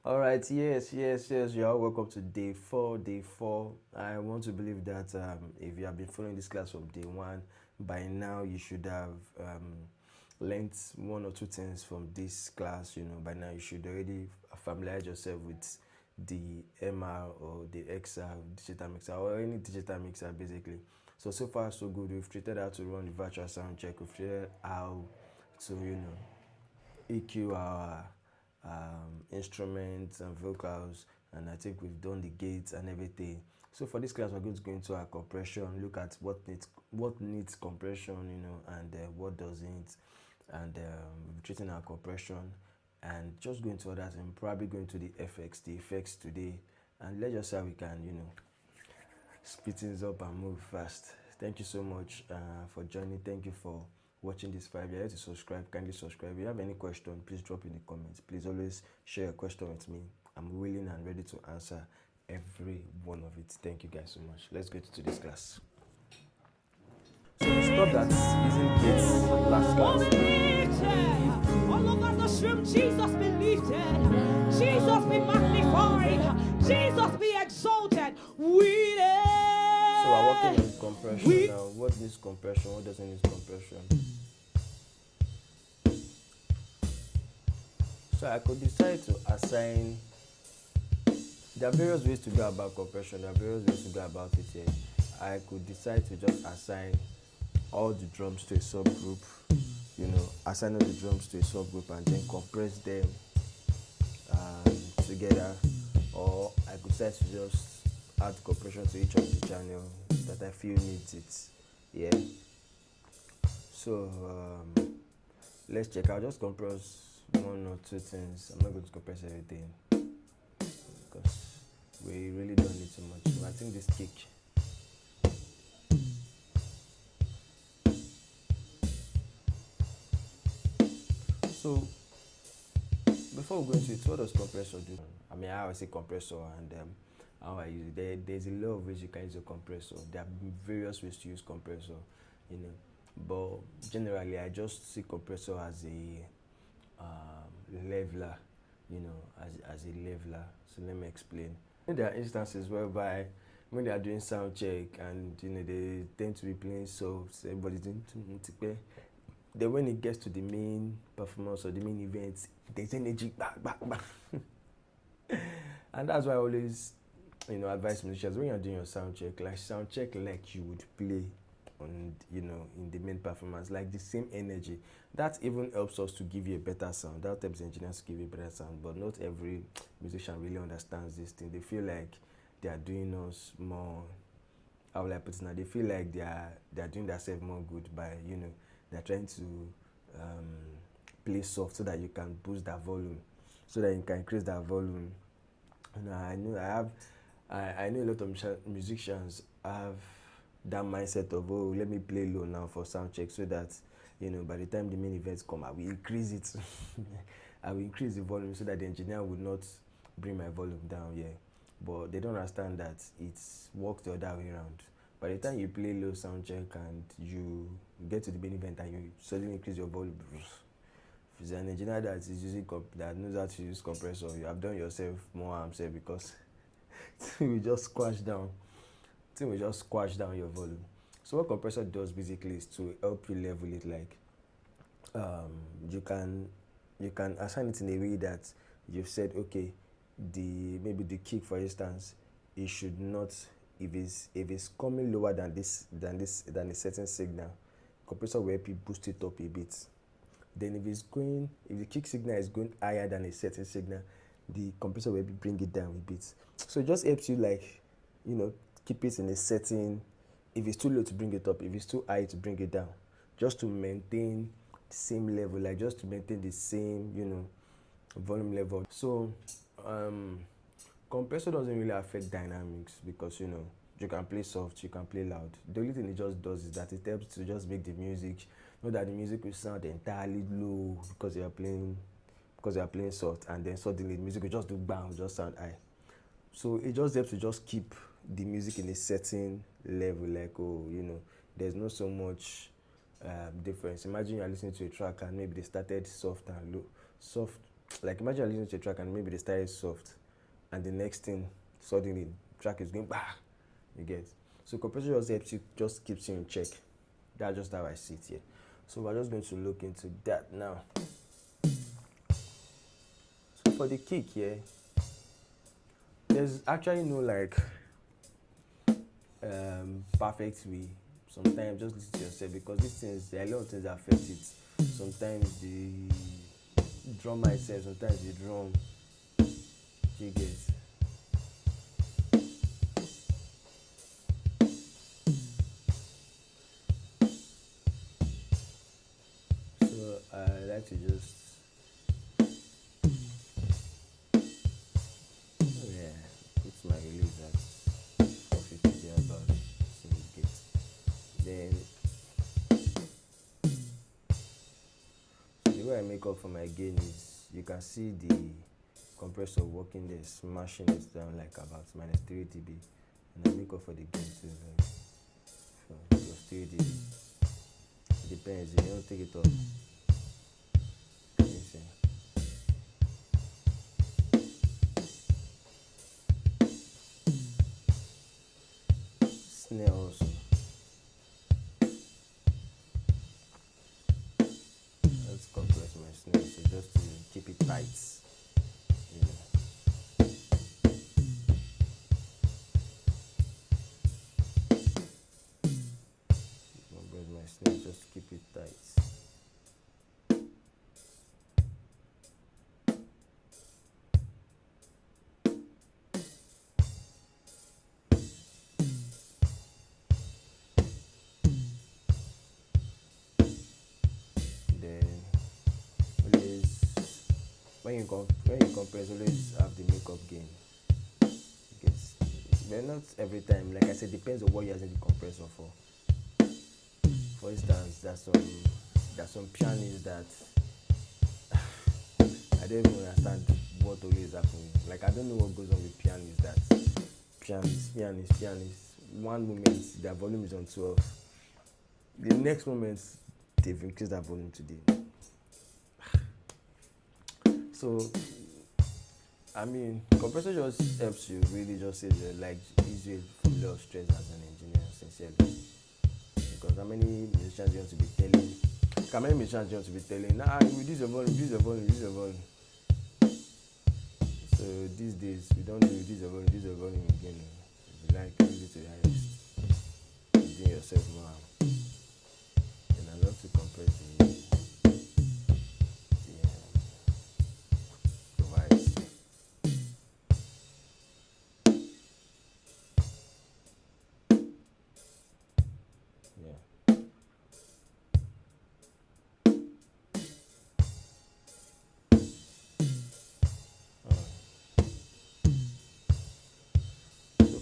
All right, yes. You are welcome to day four. Day four. I want to believe that if you have been following this class from day one, by now you should have learned one or two things from this class. By now you should already familiarize yourself with the MR or the XR, digital mixer, or any digital mixer basically. So far so good. We've treated how to run the virtual sound check. We've treated how to EQ our instruments and vocals, and I think we've done the gates and everything. So for this class, we're going to go into our compression, look at what needs compression, and what doesn't, and treating our compression, and just going to others, and probably going to the effects today, and let's just see how we can, speed things up and move fast. Thank you so much for joining. Thank you for watching this 5 years. To subscribe, kindly subscribe. If you have any question, please drop in the comments. Please always share your question with me. I'm willing and ready to answer every one of it. Thank you guys so much. Let's get to this class. So the stuff that's using gates last class. All over the room, Jesus be lifted, Jesus be magnified, Jesus be exalted. So we're working on compression now. What needs compression? What doesn't need compression? So I could decide to assign. There are various ways to go about compression. There are various ways to go about it here. I could decide to just assign all the drums to a subgroup. Assign all the drums to a subgroup and then compress them together. Or I could decide to just add compression to each of the channel that I feel needs it. Yeah. So let's check. I'll just compress one or two things. I'm not going to compress everything because we really don't need too much. But I think this kick. So before we go into it, what does compressor do? I mean, how I say compressor and how I use it. There's a lot of ways you can use a compressor. There are various ways to use compressor, but generally I just see compressor as a leveler, as a leveler. So let me explain. There are instances whereby when they are doing sound check and they tend to be playing soft, everybody's doing too. Then when it gets to the main performance or the main event, there's energy back. And that's why I always advise musicians when you're doing your sound check like you would play on in the main performance, like the same energy. That even helps us to give you a better sound. That helps engineers to give you a better sound, but not every musician really understands this thing. They feel like they are doing us more, how will I put it now, they feel like they are doing themselves more good by they're trying to play soft so that you can boost that volume, so that you can increase that volume. I know a lot of musicians have that mindset of, oh, let me play low now for sound check so that by the time the main events come, I will increase it. I will increase the volume so that the engineer would not bring my volume down. Yeah, but they don't understand that it works the other way around. By the time you play low sound check and you get to the main event and you suddenly increase your volume, if it's an engineer that is using that knows how to use compressor, you have done yourself more harm, because thing will just squash down your volume. So what compressor does basically is to help you level it. Like you can assign it in a way that you've said, okay, maybe the kick, for instance, it should not, if it's coming lower than a certain signal, compressor will help you boost it up a bit. Then if the kick signal is going higher than a certain signal, the compressor will help you bring it down a bit. So it just helps you keep it in a setting. If it's too low, to bring it up. If it's too high, to bring it down, just to maintain the same level, just to maintain the same volume level. So compressor doesn't really affect dynamics because you can play soft, you can play loud. The only thing it just does is that it helps to just make the music, not that the music will sound entirely low because you are playing soft, and then suddenly the music will just do bang, will just sound high. So it just helps to just keep the music in a certain level, there's not so much difference. Imagine you're listening to a track and maybe they started soft and low, soft like imagine you're listening to a track and maybe the style is soft, and the next thing suddenly track is going bah, you get. So compressor just helps you, just keeps you in check. That's just how I see it here. So we're just going to look into that now. So for the kick here, there's actually no like perfect way. Sometimes just listen to yourself because these things, there are a lot of things that affect it. Sometimes the drum myself, sometimes the drum, you get. So I like to just put my release at 450 there about, so you get. Then so the way I make up for my gain is you can see the compressor working there, smashing it down like about minus 3 dB, and I make up for the gain too, like plus 3 dB. It depends, you don't take it off. Snare also. Let's compress my snare, so just to keep it tight. Compress my snare, just to keep it tight. When you compress, always have the makeup gain. Because, but not every time. Like I said, depends on what you're using the compressor for. For instance, there's some pianists that I don't even understand what always happens. Like I don't know what goes on with pianists. That pianists. One moment their volume is on 12. The next moment they've increased their volume today. So, I mean, compressor just helps you really just say like easy from a lot of stress as an engineer, sincerely. Because how many musicians you want to be telling? How many musicians you want to be telling? Nah, reduce your volume, reduce your volume, reduce your volume. So these days we don't do reduce your volume again. If you like, raise it to the highest. You're doing yourself more. And I love to compress the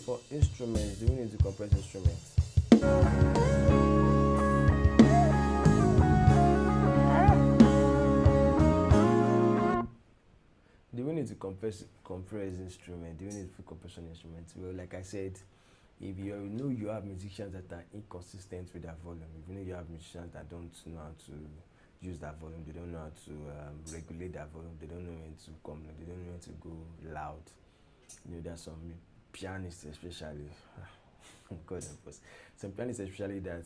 for instruments, do we need to compress instruments? Do we need to compress instruments? Do we need full compression instruments? Well, like I said, if you know you have musicians that are inconsistent with their volume, if you know you have musicians that don't know how to use that volume, they don't know how to regulate that volume, they don't know when to come, they don't know when to go loud. You know, there's some pianists especially, God help us, some pianists especially that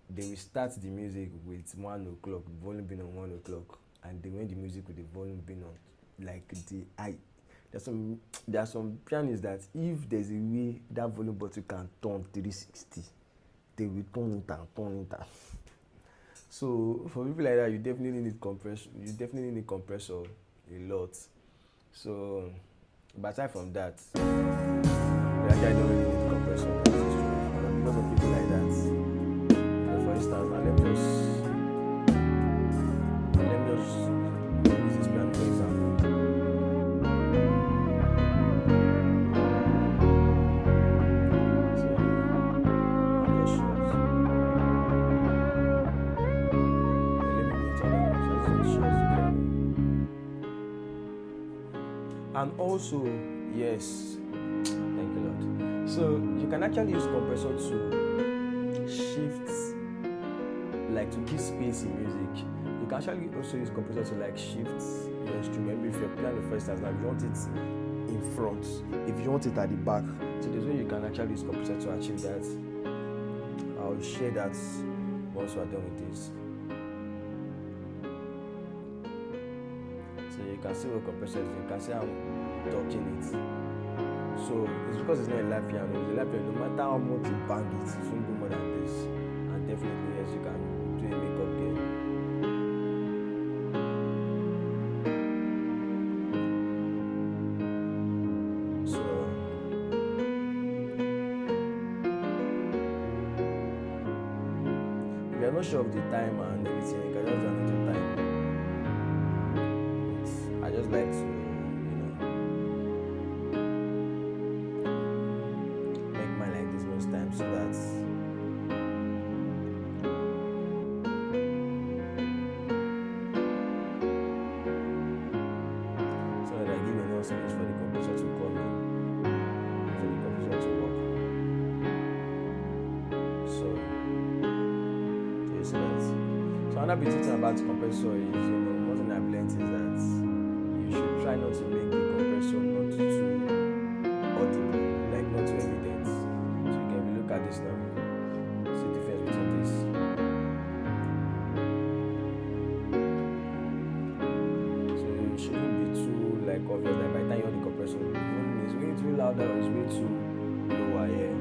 they will start the music with 1 o'clock, volume being on 1 o'clock, and they end the music with the volume being on like the high. There are some pianists that if there's a way that volume button can turn 360, they will turn it. So for people like that, you definitely need compressor a lot. So but aside from that, I don't really need compressor because of people like that. For instance, let me just use this piano for example. And also, yes, thank you Lord. So you can actually use compressor to shift, like to give space in music. You can actually also use compressor to like shift your instrument. Maybe if you're playing the first time, now if you want it in front, if you want it at the back, so there's way you can actually use compressor to achieve that. I'll share that once we're done with this. So you can see what compressor is. You can see I'm touching it. So it's because it's not a live piano. It's a live piano. No matter how much you bang it, it won't do more than this. And definitely, yes, you can do a makeup game. So if you're not sure of the time and everything, you can just do another time. I just like to, make mine like this most times so that I give enough space for the compressor to come in, for the compressor to work. So you see that. So another beauty thing about the compressor is, one thing I've learned is that you should try not to make the compressor not too audible, like not too evident. So you can look at this now. See the difference between this. So it shouldn't be too like obvious that by the time you hear the compressor, it's way too loud or it's way too lower here.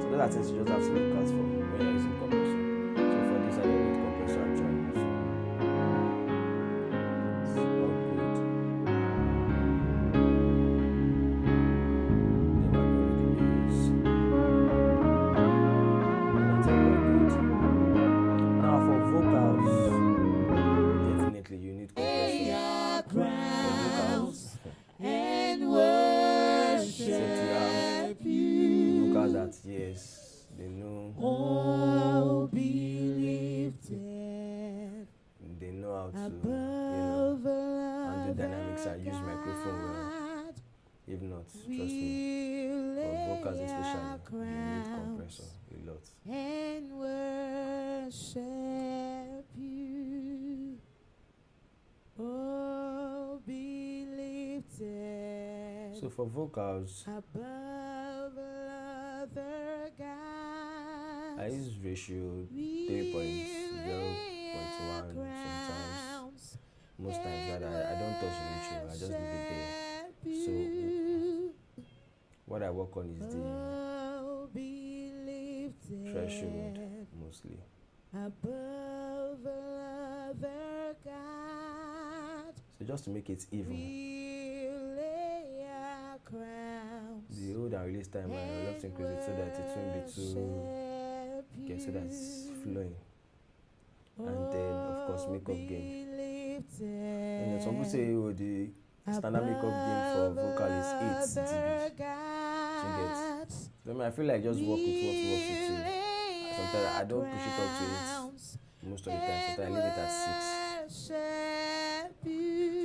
So those are things you just have to look out for when you're using compressor. So for this, I don't need compressor actually. So it's not good. Then we're going with the bass. That's all good. Now for vocals, definitely you need compressor. For vocals. And worship you. Vocals that, yes, they know. Oh, be lifted They know how to, above handle dynamics and use microphone well. If not, trust me, for vocals especially, you need compressor a lot. and worship you. Oh, be lifted So for vocals, above other gods. I use ratio 3.0.1 sometimes. Most times that I don't touch the ratio, I just leave it there. So what I work on is the Oh, be lifted threshold mostly. above other gods. So just to make it even, We lay our crowns. the hold and release time I love to increase it so that it won't be too, okay, so that it's flowing. And then of course makeup gain. And some people say, oh, the standard makeup gain for vocal is 8 dB. So you get. So I feel like just work with what works with you. Sometimes I don't push it up to 8 most of the time. Sometimes I leave it at 6.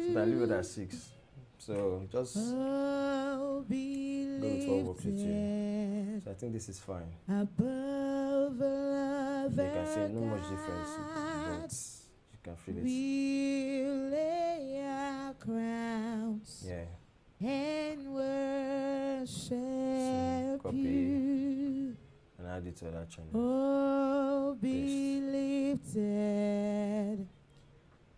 Sometimes I leave it at 6. So just go with what works with you. So I think this is fine. Above You can see no much difference, but you can feel it. we lay our crowns. Yeah. And worship copy you. And add it to that channel. Oh, be lifted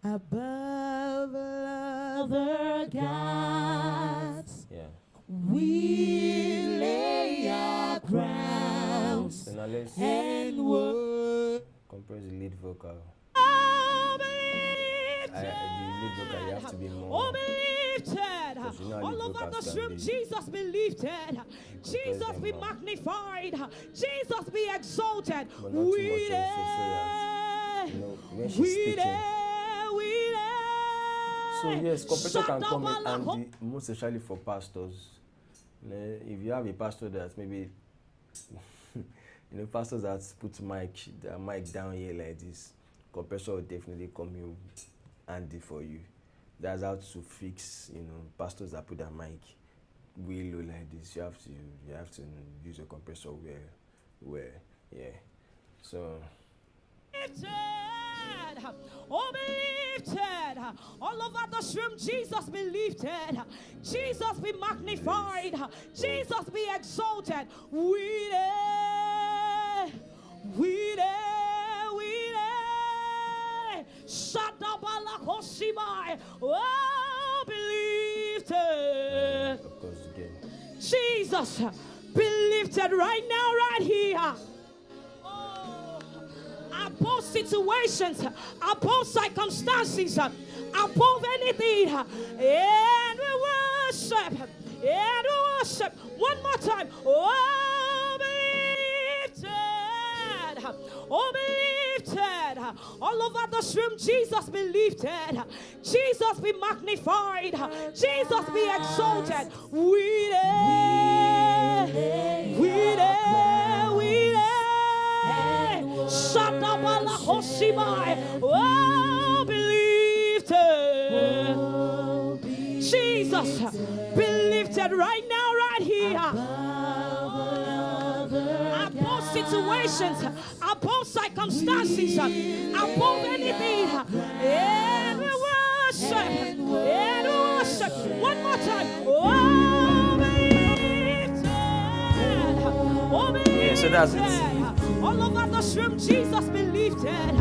above other gods. Yeah. We lay our crowns So now let's and worship. compress the lead vocal. Oh, be The lead vocal, you have to be more. Oh, be lifted. Because you know how All lead over vocals this can room, be. Jesus be lifted. Jesus them be up. magnified. Jesus be exalted. But not too much also, so that, when she's teaching. So yes, compressor can come in handy, most especially for pastors. If you have a pastor that maybe, pastors that put their mic down here like this, compressor will definitely come in handy for you. That's how to fix, pastors that put their mic way low like this. You have to use a compressor where, yeah. So. Oh, be lifted. All over this room, Jesus be lifted. Jesus be magnified. Jesus be exalted. We there. We there. We there. Shadabala Koshibai. Oh, be lifted. Of course, again. Jesus, be lifted right now, right here. Above situations, above circumstances, above anything. And we worship. And we worship. One more time. Oh, be lifted. Oh, be lifted. All over this room, Jesus be lifted. Jesus be magnified. Jesus be exalted. We there. We there. We there. Shatabala Hoshibai. Oh, be lifted. Jesus, be lifted right now, right here. Above situations, above circumstances, above anything. And we worship. And we worship. One more time. Oh, be lifted. Oh, be lifted. Yeah, so that's it. All over this room, Jesus be lifted.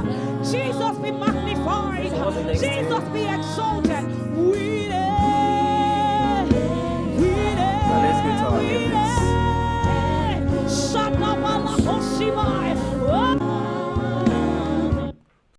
Jesus be magnified. So what's the next Jesus thing? be exalted. We there.